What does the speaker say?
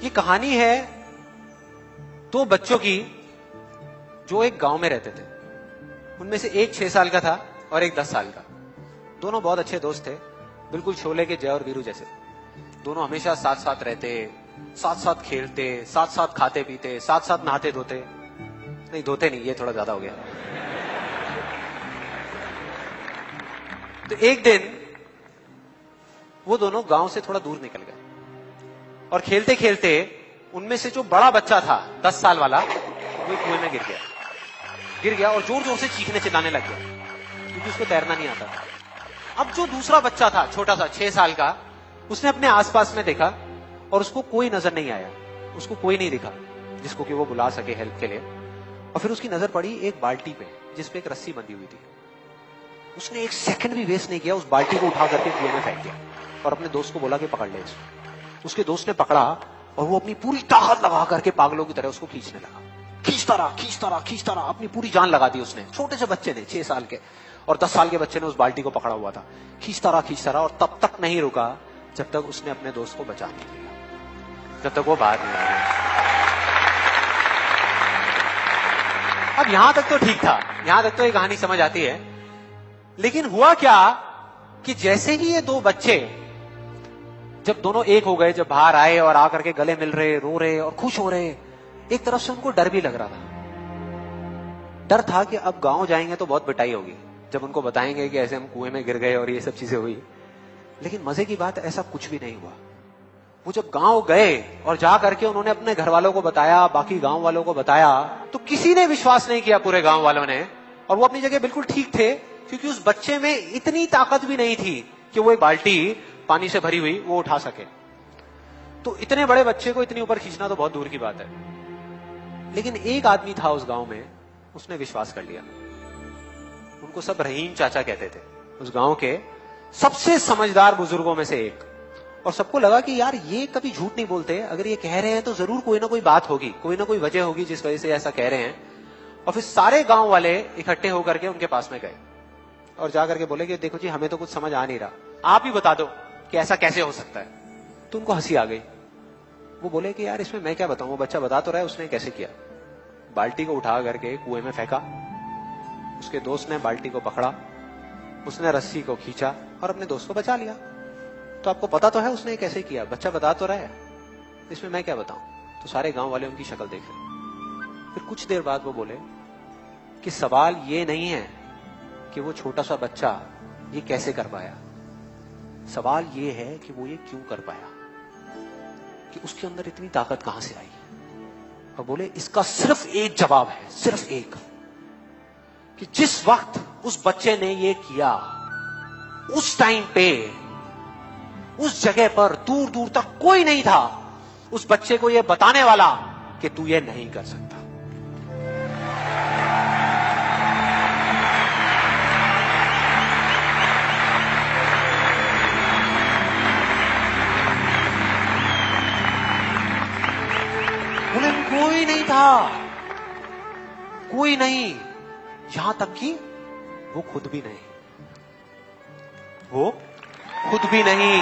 ये कहानी है दो बच्चों की जो एक गांव में रहते थे। उनमें से एक 6 साल का था और एक 10 साल का। दोनों बहुत अच्छे दोस्त थे, बिल्कुल शोले के जय और वीरू जैसे। दोनों हमेशा साथ साथ रहते, साथ साथ खेलते, साथ साथ खाते पीते, साथ साथ नहाते धोते। नहीं धोते नहीं, ये थोड़ा ज्यादा हो गया। तो एक दिन वो दोनों गांव से थोड़ा दूर निकल गए और खेलते खेलते उनमें से जो बड़ा बच्चा था 10 साल वाला, वो कुएं में गिर गया और जोर जोर से चीखने चिल्लाने लग गया क्योंकि उसको तैरना नहीं आता था। अब जो दूसरा बच्चा था छोटा सा 6 साल का, उसने अपने आसपास में देखा और उसको कोई नजर नहीं आया, उसको कोई नहीं दिखा जिसको कि वो बुला सके हेल्प के लिए। और फिर उसकी नजर पड़ी एक बाल्टी पे जिसपे एक रस्सी बंधी हुई थी। उसने एक सेकंड भी वेस्ट नहीं किया, उस बाल्टी को उठा करके कुएं में फेंक दिया और अपने दोस्त को बोला कि पकड़ ले इसको। उसके दोस्त ने पकड़ा और वो अपनी पूरी ताकत लगा करके पागलों की तरह उसको खींचने लगा। खींचता रहा, अपनी पूरी जान लगा दी उसने। छोटे से बच्चे ने 6 साल के और 10 साल के बच्चे ने उस बाल्टी को पकड़ा हुआ था। खींचता रहा और तब तक नहीं रुका जब तक उसने अपने दोस्त को बचा नहीं लिया, जब तक वो बाहर नहीं आया। अब यहां तक तो ठीक था, यहां तक तो ये कहानी समझ आती है। लेकिन हुआ क्या कि जैसे ही ये दो बच्चे जब दोनों एक हो गए, जब बाहर आए और आकर के गले मिल रहे, रो रहे और खुश हो रहे, एक तरफ से उनको डर भी लग रहा था। डर था कि अब गांव जाएंगे तो बहुत पिटाई होगी जब उनको बताएंगे कि ऐसे हम कुएं में गिर गए और ये सब चीजें हुई। लेकिन मजे की बात, ऐसा कुछ भी नहीं हुआ। वो जब गांव गए और जा करके उन्होंने अपने घर वालों को बताया, बाकी गांव वालों को बताया, तो किसी ने विश्वास नहीं किया, पूरे गांव वालों ने। और वो अपनी जगह बिल्कुल ठीक थे क्योंकि उस बच्चे में इतनी ताकत भी नहीं थी कि वो एक बाल्टी पानी से भरी हुई वो उठा सके। तो इतने बड़े बच्चे को इतनी ऊपर खींचना तो बहुत दूर की बात है। लेकिन एक आदमी था उस गांव में, उसने विश्वास कर लिया। उनको सब रहीम चाचा कहते थे, उस गांव के सबसे समझदार बुजुर्गों में से एक। और सबको लगा कि यार ये कभी झूठ नहीं बोलते, अगर ये कह रहे हैं तो जरूर कोई ना कोई बात होगी, कोई ना कोई वजह होगी जिस वजह से ऐसा कह रहे हैं। और फिर सारे गांव वाले इकट्ठे होकर के उनके पास में गए और जाकर के बोले कि देखो जी, हमें तो कुछ समझ आ नहीं रहा, आप ही बता दो कि ऐसा कैसे हो सकता है। तो उनको हंसी आ गई। वो बोले कि यार इसमें मैं क्या बताऊं, वो बच्चा बता तो रहा है उसने कैसे किया। बाल्टी को उठा करके कुएं में फेंका, उसके दोस्त ने बाल्टी को पकड़ा, उसने रस्सी को खींचा और अपने दोस्त को बचा लिया। तो आपको पता तो है उसने कैसे किया, बच्चा बता तो रहा है, इसमें मैं क्या बताऊं। तो सारे गांव वाले उनकी शक्ल देख रहे। फिर कुछ देर बाद वो बोले कि सवाल ये नहीं है कि वो छोटा सा बच्चा ये कैसे कर पाया, सवाल ये है कि वो ये क्यों कर पाया, कि उसके अंदर इतनी ताकत कहां से आई। और बोले इसका सिर्फ एक जवाब है, सिर्फ एक, कि जिस वक्त उस बच्चे ने ये किया, उस टाइम पे उस जगह पर दूर दूर तक कोई नहीं था उस बच्चे को ये बताने वाला कि तू ये नहीं कर सकता। बोले कोई नहीं था, कोई नहीं, यहां तक कि वो खुद भी नहीं, वो खुद भी नहीं।